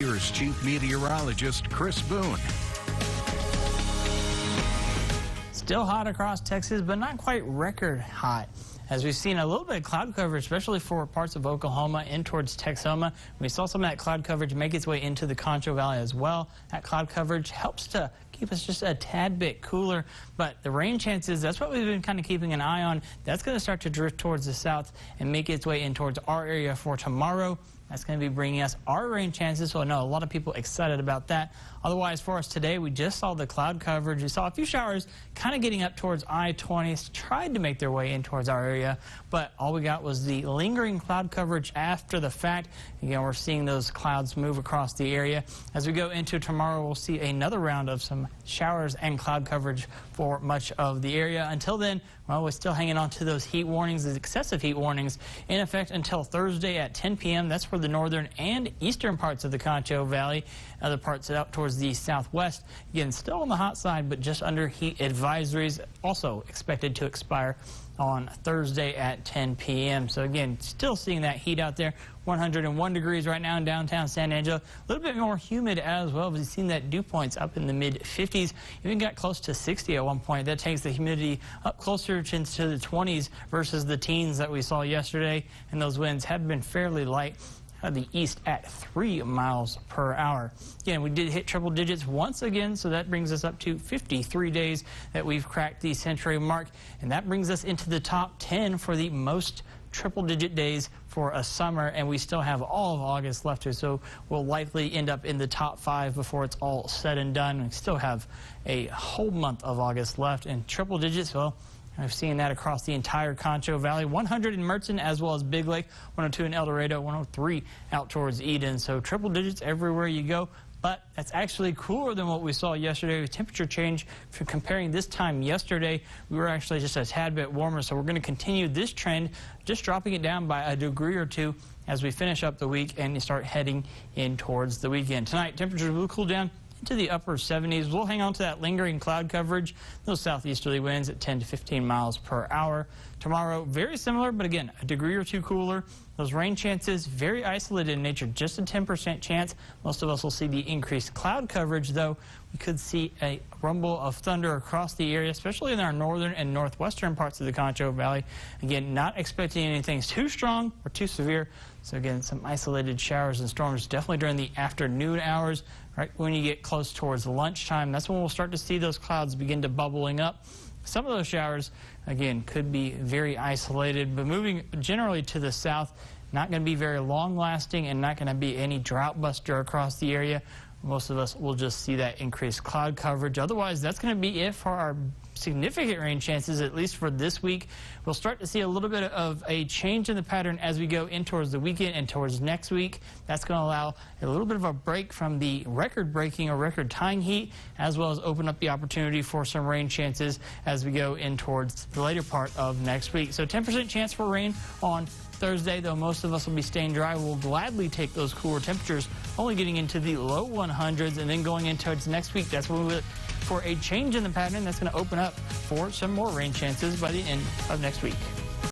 Here's Chief Meteorologist Chris Boone. Still hot across Texas, but not quite record hot. As we've seen a little bit of cloud coverage, especially for parts of Oklahoma in towards Texoma. We saw some of that cloud coverage make its way into the Concho Valley as well. That cloud coverage helps to keep us just a tad bit cooler, but the rain chances, that's what we've been kind of keeping an eye on. That's going to start to drift towards the south and make its way in towards our area for tomorrow. That's going to be bringing us our rain chances, so I know a lot of people excited about that. Otherwise, for us today, we just saw the cloud coverage. We saw a few showers kind of getting up towards I-20, tried to make their way in towards our area, but all we got was the lingering cloud coverage after the fact. Again, we're seeing those clouds move across the area. As we go into tomorrow, we'll see another round of some showers and cloud coverage for much of the area. Until then, well, we're still hanging on to those heat warnings, those excessive heat warnings, in effect until Thursday at 10 p.m. That's for the northern and eastern parts of the Concho Valley. Other parts out towards the southwest. Again, still on the hot side, but just under heat advisories, also expected to expire on Thursday at 10 p.m. So again, still seeing that heat out there. 101 degrees right now in downtown San Angelo. A little bit more humid as well. We've seen that dew points up in the mid-50s. Even got close to 60 at one point. That takes the humidity up closer to the 20s versus the teens that we saw yesterday. And those winds have been fairly light. Out of the east at 3 miles per hour. Again, we did hit triple digits once again, so that brings us up to 53 days that we've cracked the century mark, and that brings us into the top 10 for the most triple-digit days for a summer, and we still have all of August left here, so we'll likely end up in the top 5 before it's all said and done. We still have a whole month of August left, and triple digits, well, I've seen that across the entire Concho Valley. 100 in Mertzen as well as Big Lake, 102 in El Dorado, 103 out towards Eden. So triple digits everywhere you go. But that's actually cooler than what we saw yesterday. With temperature change, for comparing this time yesterday, we were actually just a tad bit warmer. So we're going to continue this trend, just dropping it down by a degree or two as we finish up the week and start heading in towards the weekend. Tonight, temperatures will cool down into the upper 70s. We'll hang on to that lingering cloud coverage. Those southeasterly winds at 10 to 15 miles per hour. Tomorrow, very similar, but again, a degree or two cooler. Those rain chances, very isolated in nature, just a 10% chance. Most of us will see the increased cloud coverage, though. We could see a rumble of thunder across the area, especially in our northern and northwestern parts of the Concho Valley. Again, not expecting anything too strong or too severe. So again, some isolated showers and storms definitely during the afternoon hours. Right when you get close towards lunchtime, that's when we'll start to see those clouds begin to bubbling up. Some of those showers, again, could be very isolated, but moving generally to the south, not going to be very long-lasting and not going to be any drought buster across the area. Most of us will just see that increased cloud coverage. Otherwise, that's going to be it for our significant rain chances, at least for this week. We'll start to see a little bit of a change in the pattern as we go in towards the weekend and towards next week. That's going to allow a little bit of a break from the record-breaking or record-tying heat, as well as open up the opportunity for some rain chances as we go in towards the later part of next week. So 10% chance for rain on Thursday, though most of us will be staying dry. We'll gladly take those cooler temperatures, only getting into the low 100s, and then going into next week, that's when we look for a change in the pattern that's going to open up for some more rain chances by the end of next week.